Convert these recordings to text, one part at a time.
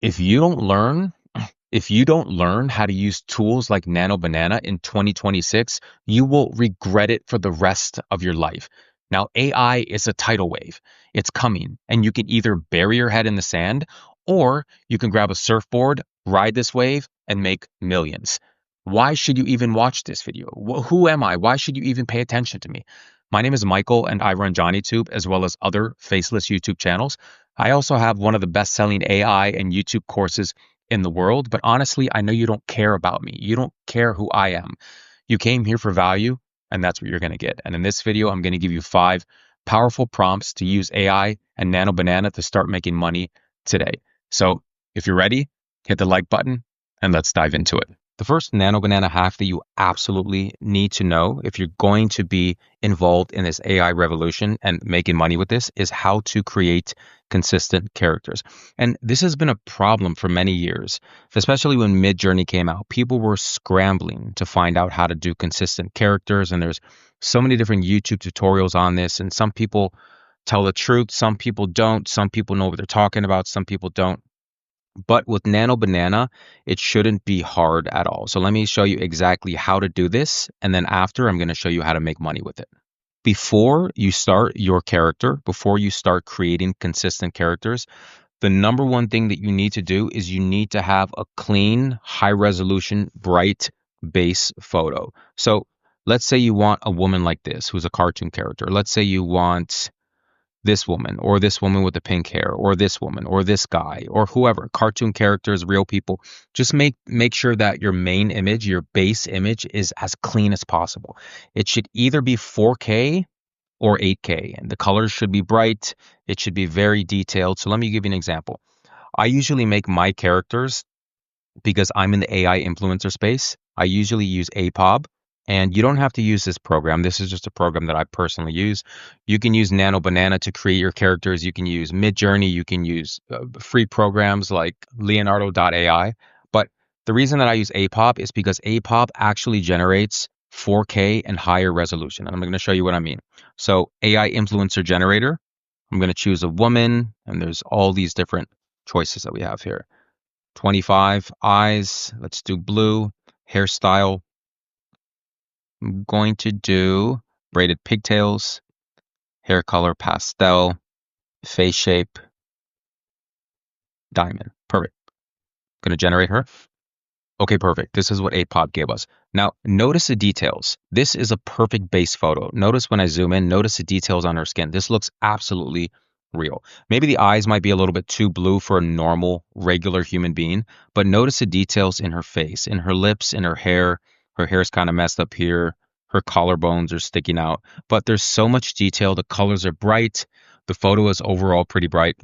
If you don't learn, if you don't learn how to use tools like Nano Banana in 2026, you will regret it for the rest of your life. Now, AI is a tidal wave. It's coming, and you can either bury your head in the sand or you can grab a surfboard, ride this wave, and make millions. Why should you even watch this video? Who am I? Why should you even pay attention to me? My name is Michael, and I run JohnnyTube as well as other faceless YouTube channels. I also have one of the best-selling AI and YouTube courses in the world, but honestly, I know you don't care about me. You don't care who I am. You came here for value, and that's what you're going to get. And in this video, I'm going to give you 5 powerful prompts to use AI and Nano Banana to start making money today. So if you're ready, hit the like button and let's dive into it. The first Nano Banana hack that you absolutely need to know if you're going to be involved in this AI revolution and making money with this is how to create consistent characters. And this has been a problem for many years, especially when Midjourney came out. People were scrambling to find out how to do consistent characters, and there's so many different YouTube tutorials on this, and some people tell the truth, some people don't, some people know what they're talking about, some people don't. But with Nano Banana, it shouldn't be hard at all. So let me show you exactly how to do this, and then after I'm going to show you how to make money with it. Before you start your character, before you start creating consistent characters, the number one thing that you need to do is you need to have a clean, high resolution, bright base photo. So let's say you want a woman like this, who's a cartoon character. Let's say you want this woman with the pink hair, or this woman, or this guy, or whoever, cartoon characters, real people. Just make sure that your main image, your base image, is as clean as possible. It should either be 4K or 8K, and the colors should be bright. It should be very detailed. So let me give you an example. I usually make my characters, because I'm in the AI influencer space, I usually use APOB. And you don't have to use this program. This is just a program that I personally use. You can use Nano Banana to create your characters. You can use Midjourney. You can use free programs like Leonardo.ai. But the reason that I use APOB is because APOB actually generates 4K and higher resolution. And I'm going to show you what I mean. So AI influencer generator, I'm going to choose a woman, and there's all these different choices that we have here. 25 eyes, let's do blue. Hairstyle, I'm going to do braided pigtails. Hair color pastel. Face shape diamond. Perfect. Going to generate her. Okay, perfect. This is what APOD gave us. Now, notice the details. This is a perfect base photo. Notice when I zoom in, notice the details on her skin. This looks absolutely real. Maybe the eyes might be a little bit too blue for a normal, regular human being, but notice the details in her face, in her lips, in her hair. Her hair's kind of messed up here. Her collarbones are sticking out, but there's so much detail. The colors are bright. The photo is overall pretty bright,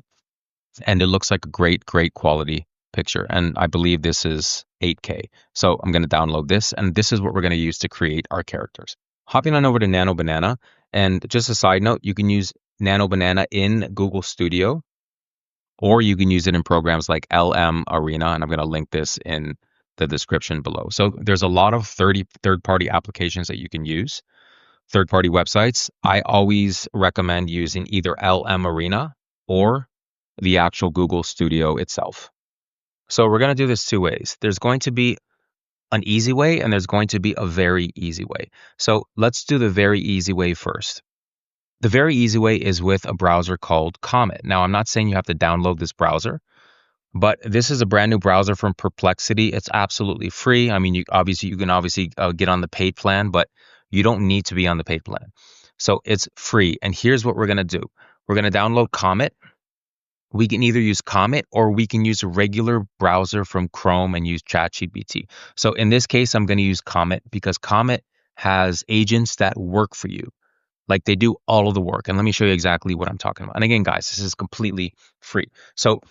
and it looks like a great, great quality picture. And I believe this is 8K. So I'm going to download this, and this is what we're going to use to create our characters. Hopping on over to Nano Banana, and just a side note, you can use Nano Banana in Google Studio, or you can use it in programs like LM Arena, and I'm going to link this in the description below. So there's a lot of third-party applications that you can use, third-party websites. I always recommend using either LM Arena or the actual Google Studio itself. So we're going to do this 2 ways. There's going to be an easy way, and there's going to be a very easy way. So let's do the very easy way first. The very easy way is with a browser called Comet. Now, I'm not saying you have to download this browser, but this is a brand new browser from Perplexity. It's absolutely free. I mean, you can obviously get on the paid plan, but you don't need to be on the paid plan. So it's free. And here's what we're going to do. We're going to download Comet. We can either use Comet or we can use a regular browser from Chrome and use ChatGPT. So in this case, I'm going to use Comet because Comet has agents that work for you. Like they do all of the work. And let me show you exactly what I'm talking about. And again, guys, this is completely free. So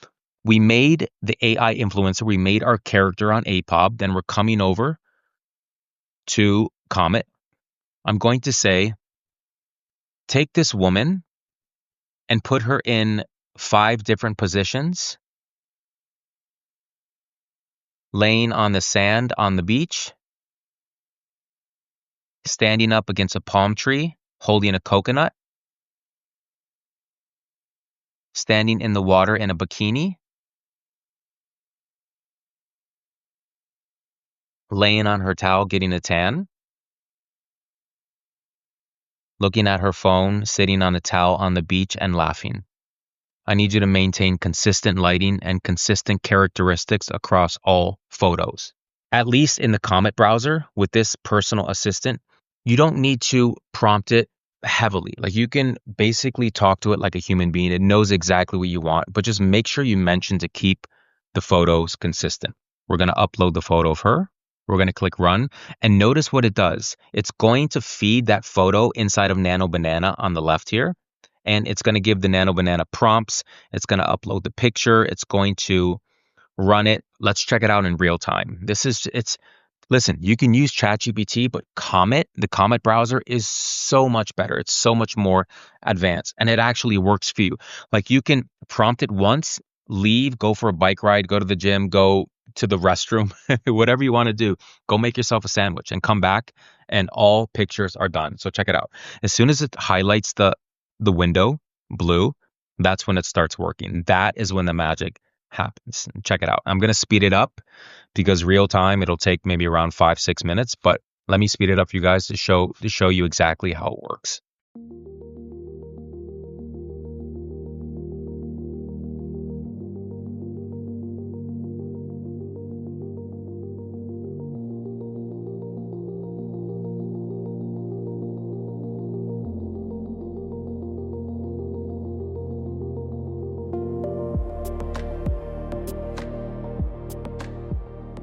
we made the AI influencer. We made our character on APOB. Then we're coming over to Comet. I'm going to say, take this woman and put her in 5 different positions, laying on the sand on the beach, standing up against a palm tree, holding a coconut, standing in the water in a bikini, laying on her towel, getting a tan, looking at her phone, sitting on a towel on the beach and laughing. I need you to maintain consistent lighting and consistent characteristics across all photos. At least in the comment browser with this personal assistant, you don't need to prompt it heavily. Like you can basically talk to it like a human being. It knows exactly what you want, but just make sure you mention to keep the photos consistent. We're going to upload the photo of her. We're going to click run and notice what it does. It's going to feed that photo inside of Nano Banana on the left here. And it's going to give the Nano Banana prompts. It's going to upload the picture. It's going to run it. Let's check it out in real time. Listen, you can use ChatGPT, but the Comet browser is so much better. It's so much more advanced and it actually works for you. Like you can prompt it once, leave, go for a bike ride, go to the gym, go to the restroom, whatever you want to do. Go make yourself a sandwich and come back and all pictures are done. So check it out. As soon as it highlights the window blue, that's when it starts working. That is when the magic happens. Check it out. I'm going to speed it up because real time it'll take maybe around 5-6 minutes, but let me speed it up for you guys to show you exactly how it works.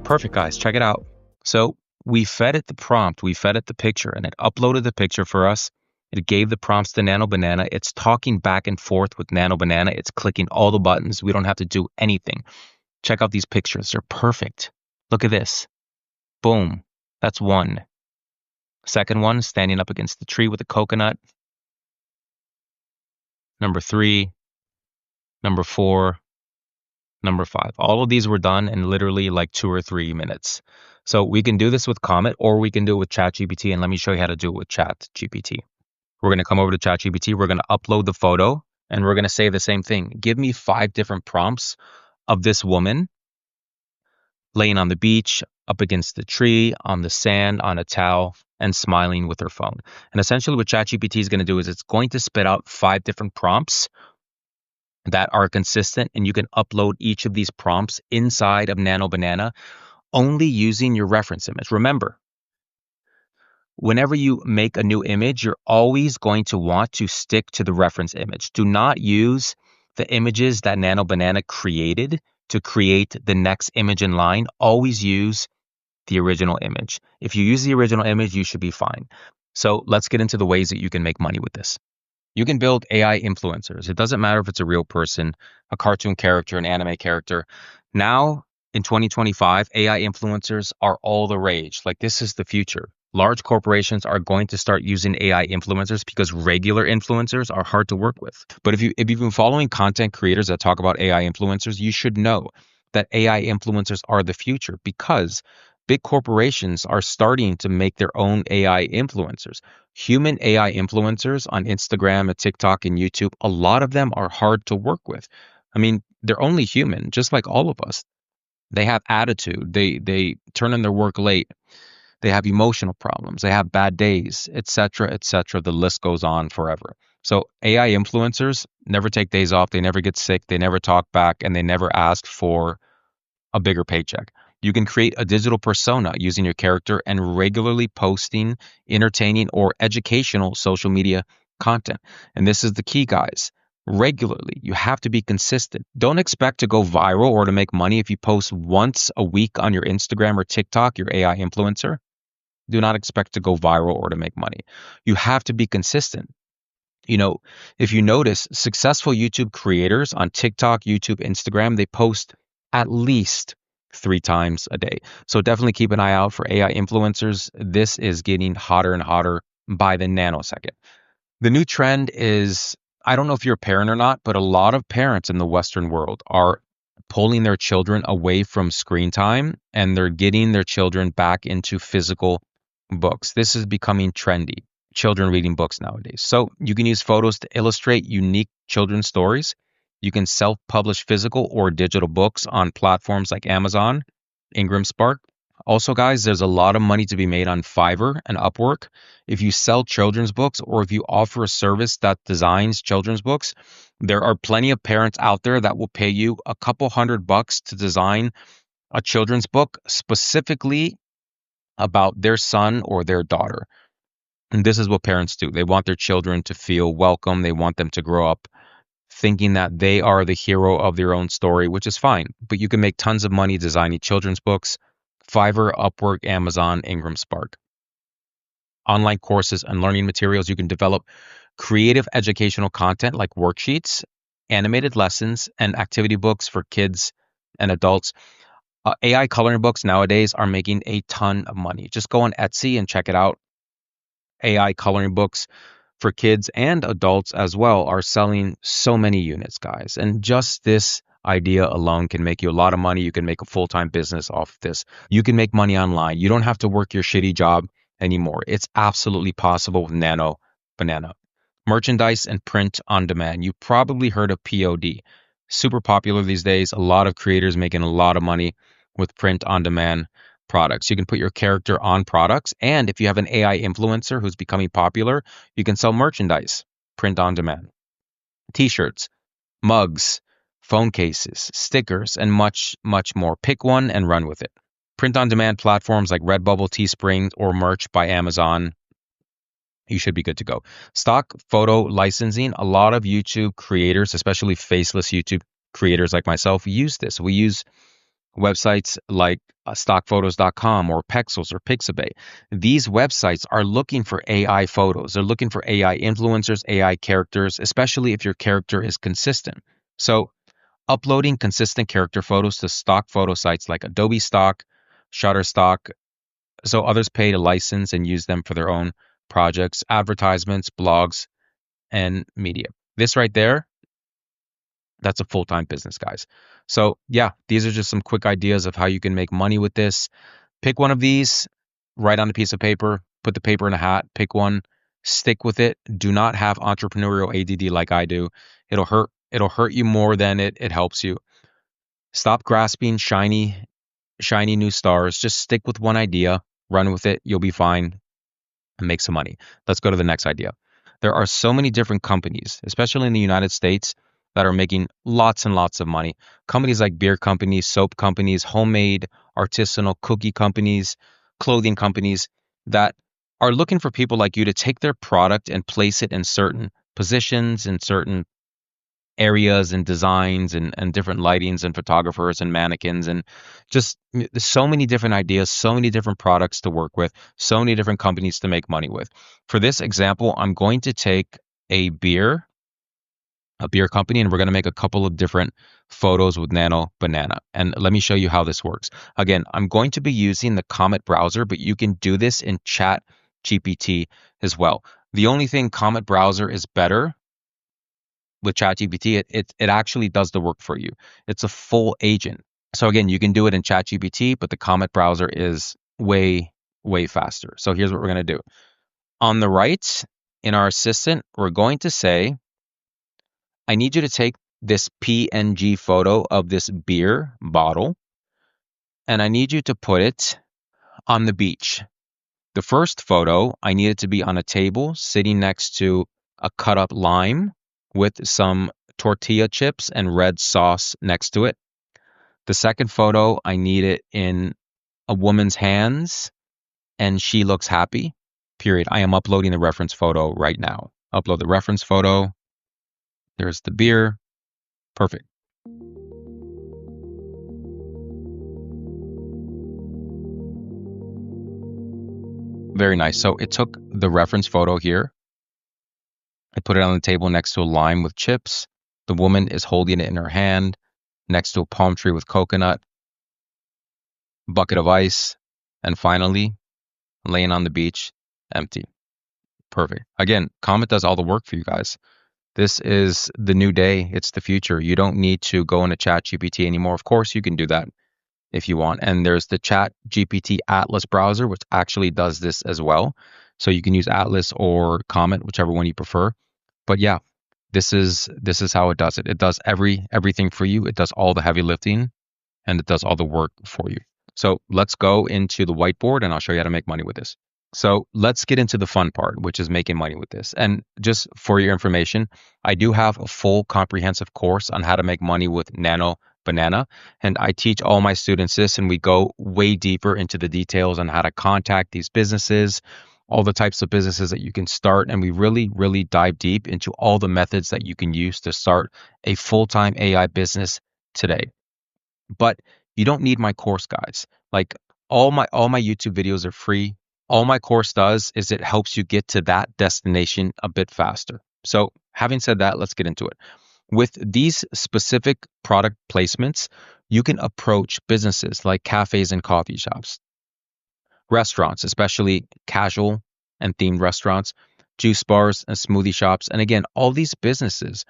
Perfect, guys. Check it out. So we fed it the prompt, we fed it the picture, and it uploaded the picture for us. It gave the prompts to Nano Banana. It's talking back and forth with Nano Banana. It's clicking all the buttons. We don't have to do anything. Check out these pictures. They're perfect. Look at this. Boom. That's one. Second one, standing up against the tree with a coconut. Number 3. Number 4. Number 5. All of these were done in literally like 2 or 3 minutes. So we can do this with Comet or we can do it with ChatGPT. And let me show you how to do it with ChatGPT. We're going to come over to ChatGPT. We're going to upload the photo and we're going to say the same thing. Give me 5 different prompts of this woman laying on the beach, up against the tree, on the sand, on a towel, and smiling with her phone. And essentially what ChatGPT is going to do is it's going to spit out 5 different prompts that are consistent, and you can upload each of these prompts inside of Nano Banana only using your reference image. Remember, whenever you make a new image, you're always going to want to stick to the reference image. Do not use the images that Nano Banana created to create the next image in line. Always use the original image. If you use the original image, you should be fine. So let's get into the ways that you can make money with this. You can build AI influencers. It doesn't matter if it's a real person, a cartoon character, an anime character. Now, in 2025, AI influencers are all the rage. Like this is the future. Large corporations are going to start using AI influencers because regular influencers are hard to work with. But if you've been following content creators that talk about AI influencers, you should know that AI influencers are the future because big corporations are starting to make their own AI influencers. Human AI influencers on Instagram and TikTok and YouTube, a lot of them are hard to work with. I mean, they're only human, just like all of us. They have attitude. They turn in their work late. They have emotional problems. They have bad days, etc., etc. The list goes on forever. So AI influencers never take days off. They never get sick. They never talk back, and they never ask for a bigger paycheck. You can create a digital persona using your character and regularly posting entertaining or educational social media content. And this is the key, guys. Regularly, you have to be consistent. Don't expect to go viral or to make money if you post once a week on your Instagram or TikTok, your AI influencer. Do not expect to go viral or to make money. You have to be consistent. You know, if you notice, successful YouTube creators on TikTok, YouTube, Instagram, they post at least 3 times a day. So definitely keep an eye out for AI influencers. This is getting hotter and hotter by the nanosecond. The new trend is, I don't know if you're a parent or not, but a lot of parents in the Western world are pulling their children away from screen time and they're getting their children back into physical books. This is becoming trendy. Children reading books nowadays. So you can use photos to illustrate unique children's stories. You can self-publish physical or digital books on platforms like Amazon, Ingram Spark, Also, guys, there's a lot of money to be made on Fiverr and Upwork. If you sell children's books or if you offer a service that designs children's books, there are plenty of parents out there that will pay you a couple $100 to design a children's book specifically about their son or their daughter. And this is what parents do. They want their children to feel welcome. They want them to grow up thinking that they are the hero of their own story, which is fine. But you can make tons of money designing children's books. Fiverr, Upwork, Amazon, Ingram Spark. Online courses and learning materials. You can develop creative educational content like worksheets, animated lessons, and activity books for kids and adults. AI coloring books nowadays are making a ton of money. Just go on Etsy and check it out. AI coloring books for kids and adults as well are selling so many units, guys. And just this idea alone can make you a lot of money. You can make a full-time business off this. You can make money online. You don't have to work your shitty job anymore. It's absolutely possible with Nano Banana. Merchandise and print on demand. You probably heard of POD. Super popular these days. A lot of creators making a lot of money with print on demand products. You can put your character on products. And if you have an AI influencer who's becoming popular, you can sell merchandise, print on demand, t-shirts, mugs, phone cases, stickers, and much, much more. Pick one and run with it. Print on demand platforms like Redbubble, Teespring, or merch by Amazon. You should be good to go. Stock photo licensing. A lot of YouTube creators, especially faceless YouTube creators like myself, use this. We use websites like stockphotos.com or Pexels or Pixabay. These websites are looking for AI photos. They're looking for AI influencers, AI characters, especially if your character is consistent. So uploading consistent character photos to stock photo sites like Adobe Stock, Shutterstock, so others pay to license and use them for their own projects, advertisements, blogs, and media. This right there, that's a full-time business, guys. So yeah, these are just some quick ideas of how you can make money with this. Pick one of these, write on a piece of paper, put the paper in a hat, pick one, stick with it. Do not have entrepreneurial ADD like I do. It'll hurt you more than it helps you. Stop grasping shiny new stars. Just stick with one idea, run with it. You'll be fine and make some money. Let's go to the next idea. There are so many different companies, especially in the United States, that are making lots and lots of money. Companies like beer companies, soap companies, homemade, artisanal cookie companies, clothing companies that are looking for people like you to take their product and place it in certain positions, in certain areas and designs and different lightings and photographers and mannequins and just so many different ideas, so many different products to work with, so many different companies to make money with. For this example, I'm going to take a beer company, and we're going to make a couple of different photos with Nano Banana. And let me show you how this works. Again, I'm going to be using the Comet browser, but you can do this in Chat GPT as well. The only thing Comet browser is better with ChatGPT, it actually does the work for you. It's a full agent. So again, you can do it in ChatGPT, but the Comet browser is way, way faster. So here's what we're going to do. On the right, in our assistant, we're going to say, I need you to take this PNG photo of this beer bottle, and I need you to put it on the beach. The first photo, I need it to be on a table sitting next to a cut up lime with some tortilla chips and red sauce next to it. The second photo, I need it in a woman's hands and she looks happy. Period. I am uploading the reference photo right now. Upload the reference photo. There's the beer. Perfect. Very nice. So it took the reference photo here. I put it on the table next to a lime with chips. The woman is holding it in her hand next to a palm tree with coconut, bucket of ice, and finally, laying on the beach, empty. Perfect. Again, Comet does all the work for you guys. This is the new day. It's the future. You don't need to go into ChatGPT anymore. Of course, you can do that if you want. And there's the ChatGPT Atlas browser, which actually does this as well. So you can use Atlas or Comet, whichever one you prefer. But yeah, this is how it does it. It does everything for you. It does all the heavy lifting, and it does all the work for you. So let's go into the whiteboard and I'll show you how to make money with this. So let's get into the fun part, which is making money with this. And just for your information, I do have a full comprehensive course on how to make money with Nano Banana. And I teach all my students this, and we go way deeper into the details on how to contact these businesses, all the types of businesses that you can start. And we really, really dive deep into all the methods that you can use to start a full-time AI business today. But you don't need my course, guys. Like all my YouTube videos are free. All my course does is it helps you get to that destination a bit faster. So, having said that, let's get into it. With these specific product placements, you can approach businesses like cafes and coffee shops, restaurants, especially casual and themed restaurants, juice bars and smoothie shops. And again, all these businesses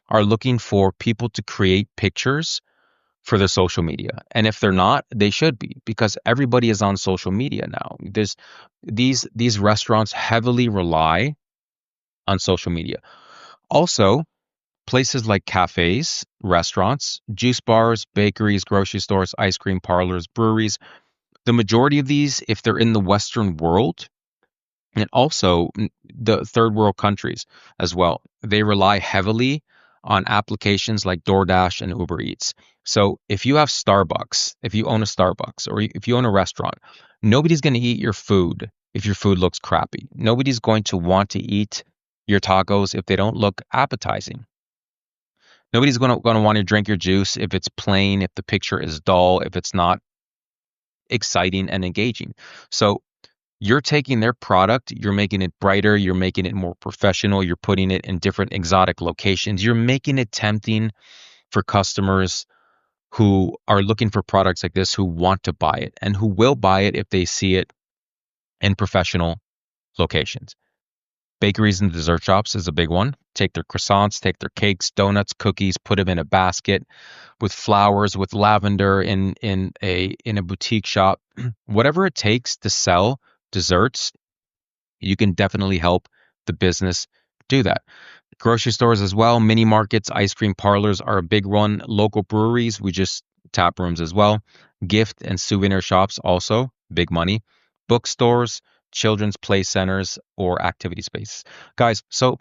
are looking for people to create pictures for their social media. And if they're not, they should be, because everybody is on social media now. There's these restaurants heavily rely on social media. Also, places like cafes, restaurants, juice bars, bakeries, grocery stores, ice cream parlors, breweries, the majority of these, if they're in the Western world, and also the third world countries as well, they rely heavily on applications like DoorDash and Uber Eats. So if you have Starbucks, if you own a Starbucks, or if you own a restaurant, nobody's going to eat your food if your food looks crappy. Nobody's going to want to eat your tacos if they don't look appetizing. Nobody's going to want to drink your juice if it's plain, if the picture is dull, if it's not exciting and engaging. So you're taking their product, you're making it brighter, you're making it more professional, you're putting it in different exotic locations, you're making it tempting for customers who are looking for products like this, who want to buy it and who will buy it if they see it in professional locations. Bakeries and dessert shops is a big one. Take their croissants, take their cakes, donuts, cookies, put them in a basket with flowers, with lavender in a boutique shop. Whatever it takes to sell desserts, you can definitely help the business do that. Grocery stores as well, mini markets, ice cream parlors are a big one. Local breweries, we just tap rooms as well. Gift and souvenir shops also big money. Bookstores, children's play centers, or activity spaces. Guys, so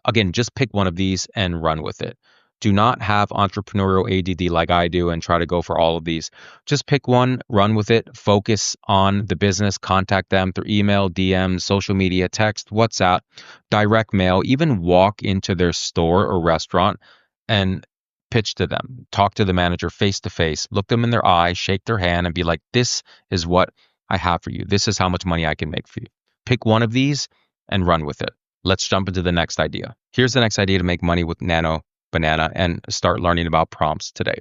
again, just pick one of these and run with it. Do not have entrepreneurial ADD like I do and try to go for all of these. Just pick one, run with it, focus on the business, contact them through email, DM, social media, text, WhatsApp, direct mail, even walk into their store or restaurant and pitch to them. Talk to the manager face to face, look them in their eye, shake their hand, and be like, this is what I have for you. This is how much money I can make for you. Pick one of these and run with it. Let's jump into the next idea. Here's the next idea to make money with Nano Banana and start learning about prompts today.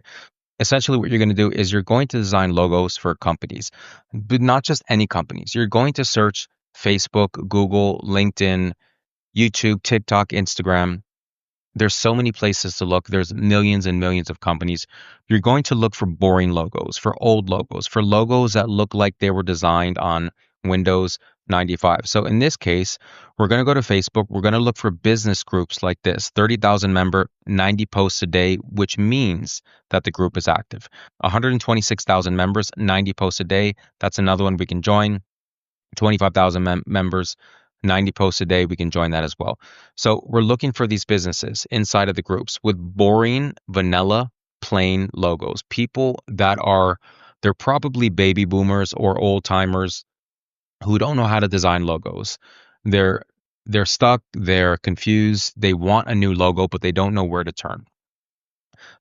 Essentially, what you're going to do is you're going to design logos for companies, but not just any companies. You're going to search Facebook, Google, LinkedIn, YouTube, TikTok, Instagram. There's so many places to look. There's millions and millions of companies. You're going to look for boring logos, for old logos, for logos that look like they were designed on Windows 95. So in this case, we're going to go to Facebook. We're going to look for business groups like this, 30,000 member, 90 posts a day, which means that the group is active. 126,000 members, 90 posts a day. That's another one we can join. 25,000 members, 90 posts a day, we can join that as well. So we're looking for these businesses inside of the groups with boring, vanilla, plain logos. People that they're probably baby boomers or old timers who don't know how to design logos. They're stuck, they're confused, they want a new logo, but they don't know where to turn.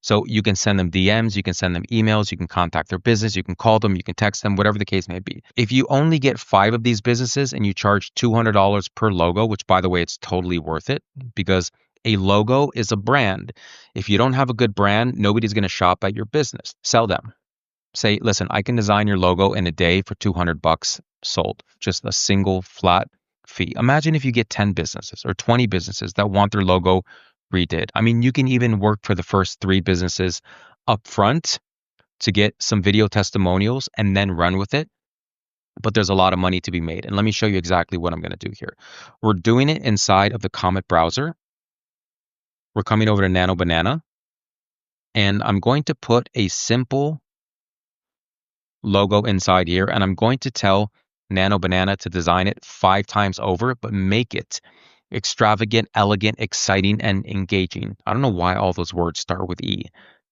So you can send them DMs, you can send them emails, you can contact their business, you can call them, you can text them, whatever the case may be. If you only get 5 of these businesses and you charge $200 per logo, which by the way, it's totally worth it because a logo is a brand. If you don't have a good brand, nobody's going to shop at your business. Sell them. Say, listen, I can design your logo in a day for $200 sold. Just a single flat fee. Imagine if you get 10 businesses or 20 businesses that want their logo redid. I mean, you can even work for the first 3 businesses up front to get some video testimonials and then run with it. But there's a lot of money to be made. And let me show you exactly what I'm going to do here. We're doing it inside of the Comet browser. We're coming over to Nano Banana. And I'm going to put a simple logo inside here, and I'm going to tell Nano Banana to design it 5 times over, but make it extravagant, elegant, exciting, and engaging. I don't know why all those words start with E.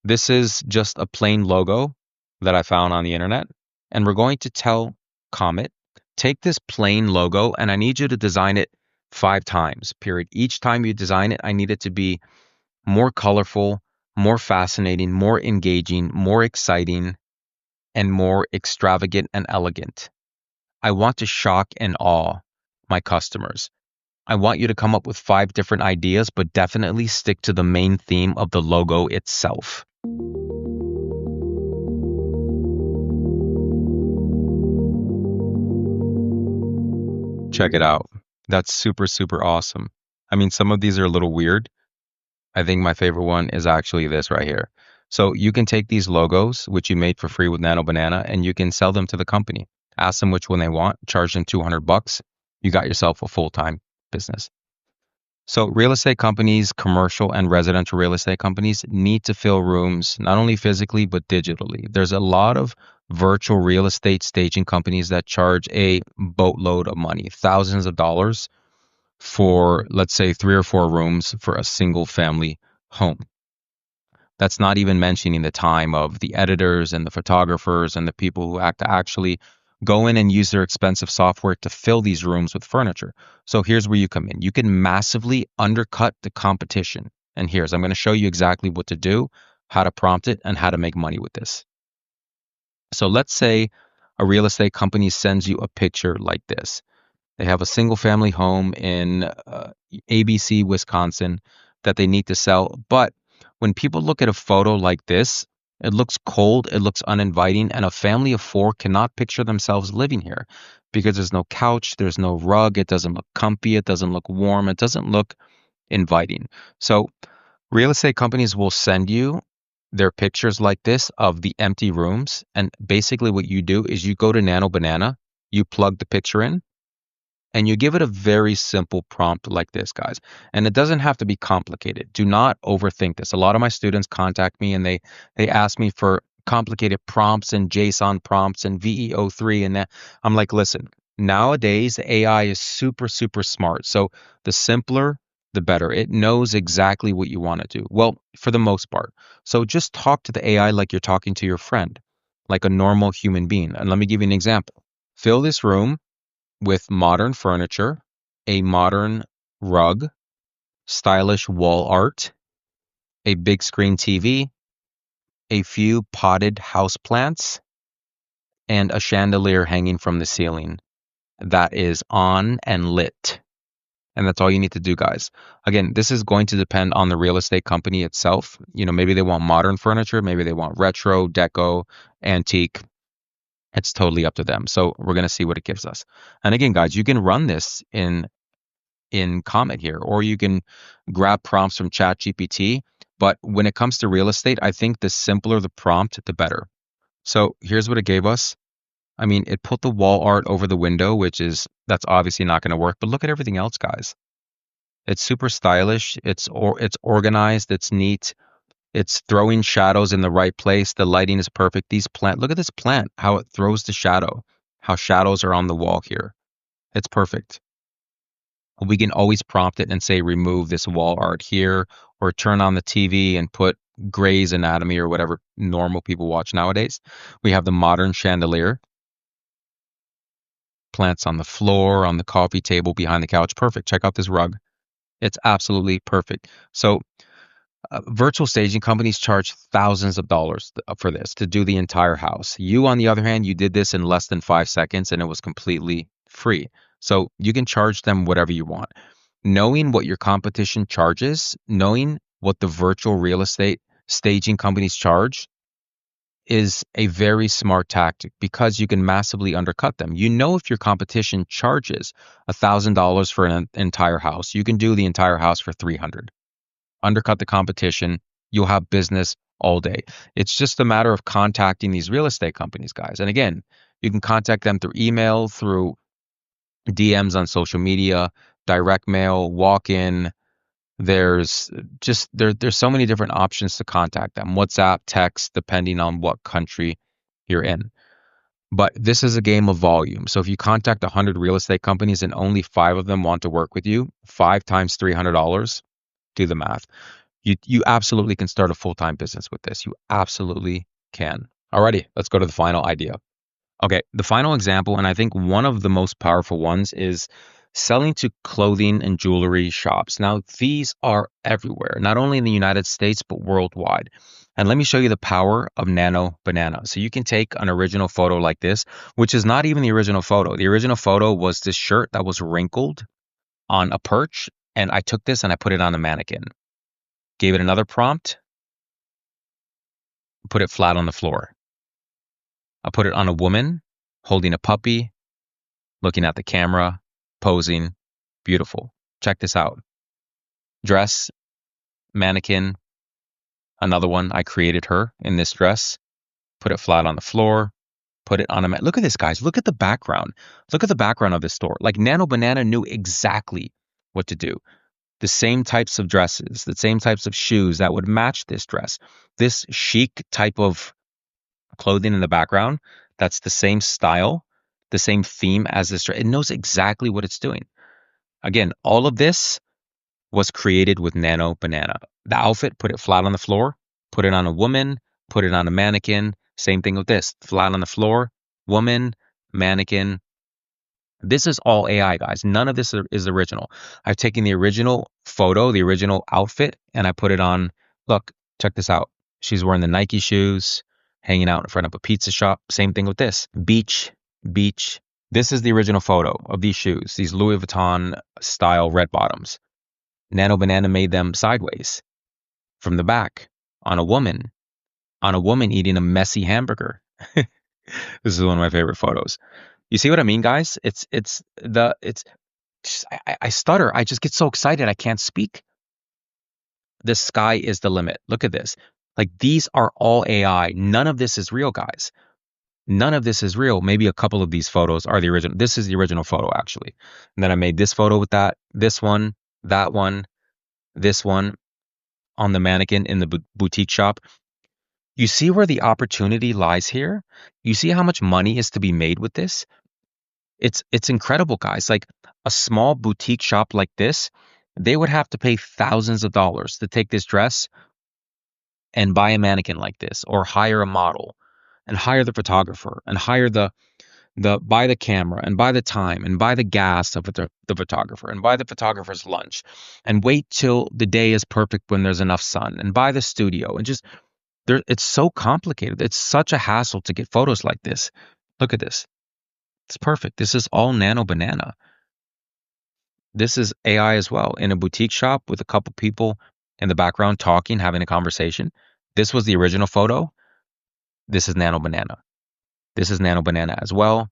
This is just a plain logo that I found on the internet, and we're going to tell Comet, take this plain logo, and I need you to design it 5 times, period. Each time you design it, I need it to be more colorful, more fascinating, more engaging, more exciting, and more extravagant and elegant. I want to shock and awe my customers. I want you to come up with 5 different ideas, but definitely stick to the main theme of the logo itself. Check it out. That's super, super awesome. I mean, some of these are a little weird. I think my favorite one is actually this right here. So you can take these logos, which you made for free with Nano Banana, and you can sell them to the company. Ask them which one they want, charge them $200. You got yourself a full-time business. So real estate companies, commercial and residential real estate companies need to fill rooms, not only physically, but digitally. There's a lot of virtual real estate staging companies that charge a boatload of money, thousands of dollars for, let's say, 3 or 4 rooms for a single family home. That's not even mentioning the time of the editors and the photographers and the people who actually go in and use their expensive software to fill these rooms with furniture. So here's where you come in. You can massively undercut the competition. And I'm going to show you exactly what to do, how to prompt it, and how to make money with this. So let's say a real estate company sends you a picture like this. They have a single family home in ABC, Wisconsin that they need to sell. But when people look at a photo like this, it looks cold, it looks uninviting, and a family of 4 cannot picture themselves living here because there's no couch, there's no rug, it doesn't look comfy, it doesn't look warm, it doesn't look inviting. So real estate companies will send you their pictures like this of the empty rooms. And basically what you do is you go to Nano Banana, you plug the picture in, and you give it a very simple prompt like this, guys. And it doesn't have to be complicated. Do not overthink this. A lot of my students contact me and they ask me for complicated prompts and JSON prompts and VEO3 and that. I'm like, listen, nowadays AI is super, super smart. So the simpler, the better. It knows exactly what you want to do. Well, for the most part. So just talk to the AI like you're talking to your friend, like a normal human being. And let me give you an example. Fill this room with modern furniture, a modern rug, stylish wall art, a big screen TV, a few potted houseplants, and a chandelier hanging from the ceiling that is on and lit. And that's all you need to do, guys. Again, this is going to depend on the real estate company itself. Maybe they want modern furniture, maybe they want retro, deco, antique. It's totally up to them. So we're going to see what it gives us. And again, guys, you can run this in Comet here, or you can grab prompts from ChatGPT. But when it comes to real estate, I think the simpler the prompt, the better. So here's what it gave us. I mean, it put the wall art over the window, that's obviously not going to work. But look at everything else, guys. It's super stylish. It's organized. It's neat. It's throwing shadows in the right place. The lighting is perfect. Look at this plant, how it throws the shadow, how shadows are on the wall here. It's perfect. We can always prompt it and say, remove this wall art here, or turn on the TV and put Grey's Anatomy or whatever normal people watch nowadays. We have the modern chandelier, plants on the floor, on the coffee table, behind the couch. Perfect. Check out this rug. It's absolutely perfect. So virtual staging companies charge thousands of dollars for this to do the entire house. You, on the other hand, you did this in less than 5 seconds and it was completely free. So you can charge them whatever you want. Knowing what your competition charges, knowing what the virtual real estate staging companies charge is a very smart tactic because you can massively undercut them. If your competition charges $1,000 for an entire house, you can do the entire house for $300. Undercut the competition, you'll have business all day. It's just a matter of contacting these real estate companies, guys. And again, you can contact them through email, through DMs on social media, direct mail, walk-in. There's so many different options to contact them. WhatsApp, text, depending on what country you're in. But this is a game of volume. So if you contact 100 real estate companies and only 5 of them want to work with you, 5 times $300, do the math. You absolutely can start a full-time business with this. You absolutely can. Alrighty, let's go to the final idea. Okay, the final example, and I think one of the most powerful ones, is selling to clothing and jewelry shops. Now, these are everywhere, not only in the United States, but worldwide. And let me show you the power of Nano Banana. So you can take an original photo like this, which is not even the original photo. The original photo was this shirt that was wrinkled on a perch, and I took this and I put it on a mannequin. Gave it another prompt, put it flat on the floor. I put it on a woman holding a puppy, looking at the camera, posing. Beautiful. Check this out. Dress, mannequin, another one. I created her in this dress, put it flat on the floor, put it on a mat. Look at this, guys. Look at the background. Look at the background of this store. Like Nano Banana knew exactly what to do. The same types of dresses, the same types of shoes that would match this dress. This chic type of clothing in the background, that's the same style, the same theme as this dress. It knows exactly what it's doing. Again, all of this was created with Nano Banana. The outfit, put it flat on the floor, put it on a woman, put it on a mannequin. Same thing with this, flat on the floor, woman, mannequin. This is all AI, guys. None of this is original. I've taken the original photo, the original outfit, and I put it on. Look, check this out. She's wearing the Nike shoes, hanging out in front of a pizza shop. Same thing with this. Beach, beach. This is the original photo of these shoes, these Louis Vuitton style red bottoms. Nano Banana made them sideways from the back on a woman eating a messy hamburger. This is one of my favorite photos. You see what I mean, guys? I stutter. I just get so excited I can't speak. The sky is the limit. Look at this. Like these are all AI. None of this is real, guys. None of this is real. Maybe a couple of these photos are the original. This is the original photo, actually. And then I made this photo with that, this one, that one, this one on the mannequin in the boutique shop. You see where the opportunity lies here? You see how much money is to be made with this? It's incredible, guys. Like a small boutique shop like this, they would have to pay thousands of dollars to take this dress and buy a mannequin like this, or hire a model and hire the photographer and hire the buy the camera and buy the time and buy the gas of the photographer and buy the photographer's lunch and wait till the day is perfect when there's enough sun and buy the studio and just there. It's so complicated. It's such a hassle to get photos like this. Look at this. It's perfect. This is all Nano Banana. This is AI as well in a boutique shop with a couple people in the background talking, having a conversation. This was the original photo. This is Nano Banana. This is Nano Banana as well.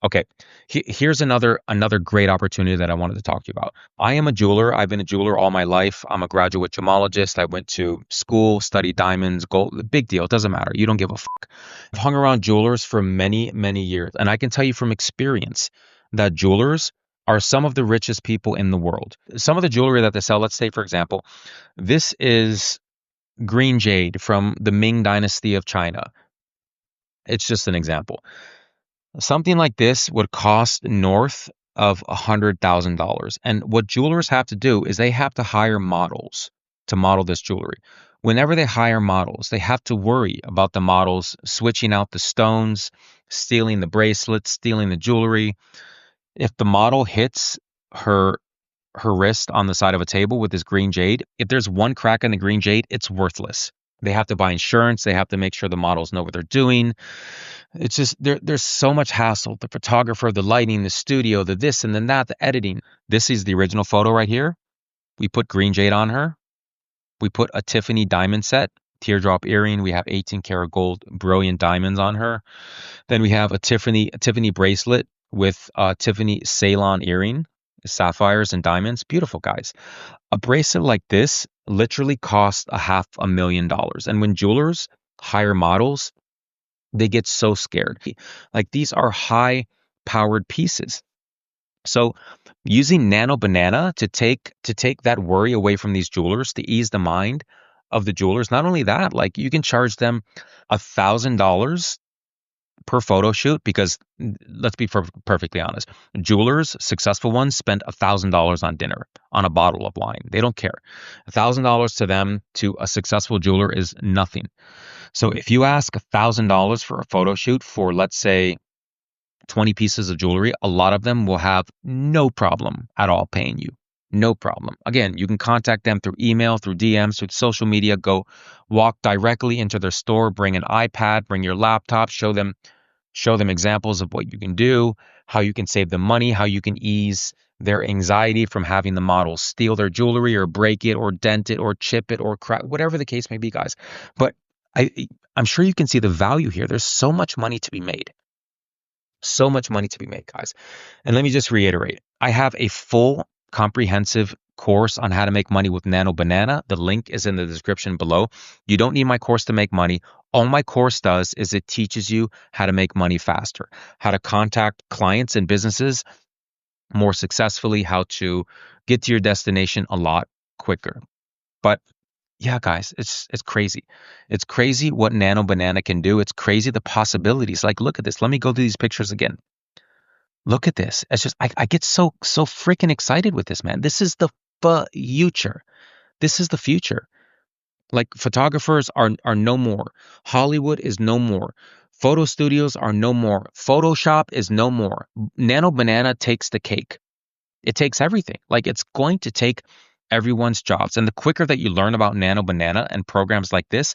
Okay, here's another great opportunity that I wanted to talk to you about. I am a jeweler. I've been a jeweler all my life. I'm a graduate gemologist. I went to school, studied diamonds, gold. Big deal. It doesn't matter. You don't give a fuck. I've hung around jewelers for many, many years, and I can tell you from experience that jewelers are some of the richest people in the world. Some of the jewelry that they sell, let's say, for example, this is green jade from the Ming Dynasty of China. It's just an example. Something like this would cost north of $100,000. And what jewelers have to do is they have to hire models to model this jewelry. Whenever they hire models, they have to worry about the models switching out the stones, stealing the bracelets, stealing the jewelry. If the model hits her wrist on the side of a table with this green jade, if there's one crack in the green jade, it's worthless. They have to buy insurance. They have to make sure the models know what they're doing. It's just there's so much hassle. The photographer, the lighting, the studio, the this and then that, the editing. This is the original photo right here. We put green jade on her. We put a Tiffany diamond set, teardrop earring. We have 18 karat gold, brilliant diamonds on her. Then we have a Tiffany bracelet with a Tiffany Ceylon earring, sapphires and diamonds. Beautiful, guys. A bracelet like this literally costs $500,000. And when jewelers hire models, they get so scared. Like these are high powered pieces. So using Nano Banana to take that worry away from these jewelers, to ease the mind of the jewelers. Not only that, like you can charge them $1,000 per photo shoot, because let's be perfectly honest, jewelers, successful ones, spend $1,000 on dinner, on a bottle of wine. They don't care. $1,000 to them, to a successful jeweler, is nothing. So if you ask $1,000 for a photo shoot for, let's say, 20 pieces of jewelry, a lot of them will have no problem at all paying you. No problem. Again, you can contact them through email, through DMs, through social media. Go walk directly into their store, bring an iPad, bring your laptop, show them examples of what you can do, how you can save them money, how you can ease their anxiety from having the models steal their jewelry or break it or dent it or chip it or crack, whatever the case may be, guys. But I'm sure you can see the value here. There's so much money to be made. So much money to be made, guys. And let me just reiterate, I have a full comprehensive course on how to make money with Nano Banana. The link is in the description below. You don't need my course to make money. All my course does is it teaches you how to make money faster, how to contact clients and businesses more successfully, how to get to your destination a lot quicker. But yeah, guys, it's crazy. It's crazy what Nano Banana can do. It's crazy the possibilities. Like, look at this. Let me go through these pictures again. Look at this. It's just I get so freaking excited with this, man. This is the future. This is the future. Like, photographers are no more. Hollywood is no more. Photo studios are no more. Photoshop is no more. Nano Banana takes the cake. It takes everything. Like, it's going to take everyone's jobs. And the quicker that you learn about Nano Banana and programs like this,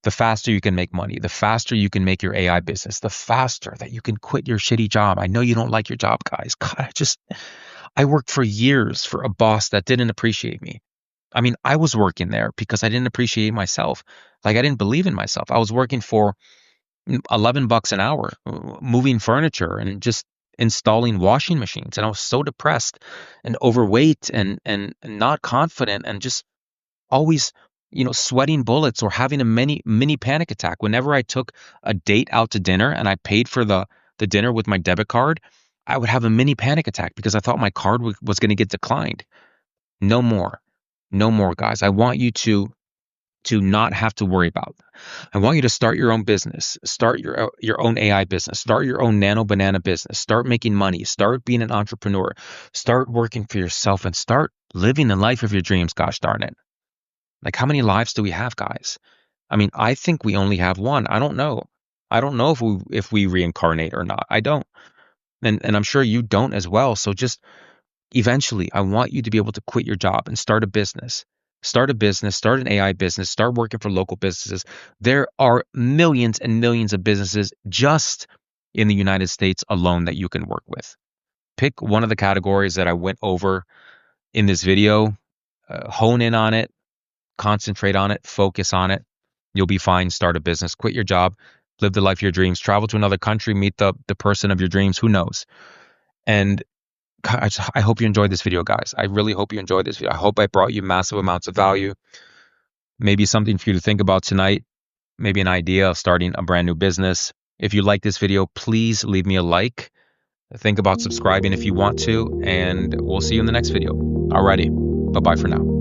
the faster you can make money, the faster you can make your AI business, the faster that you can quit your shitty job. I know you don't like your job, guys. God, I worked for years for a boss that didn't appreciate me. I mean, I was working there because I didn't appreciate myself. Like, I didn't believe in myself. I was working for $11 an hour, moving furniture and just installing washing machines. And I was so depressed and overweight and not confident and just always, sweating bullets or having a mini panic attack. Whenever I took a date out to dinner and I paid for the dinner with my debit card, I would have a mini panic attack because I thought my card was going to get declined. No more. No more, guys. I want you to not have to worry about. I want you to start your own business, start your own AI business, start your own Nano Banana business, start making money, start being an entrepreneur, start working for yourself, and start living the life of your dreams. Gosh darn it. Like, how many lives do we have, guys? I mean, I think we only have one. I don't know. I don't know if we reincarnate or not. I don't. And I'm sure you don't as well. So just eventually, I want you to be able to quit your job and start a business. Start a business, start an AI business, start working for local businesses. There are millions and millions of businesses just in the United States alone that you can work with. Pick one of the categories that I went over in this video, hone in on it, concentrate on it, focus on it. You'll be fine. Start a business, quit your job, live the life of your dreams, travel to another country, meet the person of your dreams. Who knows? And I hope you enjoyed this video, guys. I really hope you enjoyed this video. I hope I brought you massive amounts of value. Maybe something for you to think about tonight. Maybe an idea of starting a brand new business. If you like this video, please leave me a like. Think about subscribing if you want to. And we'll see you in the next video. Alrighty. Bye-bye for now.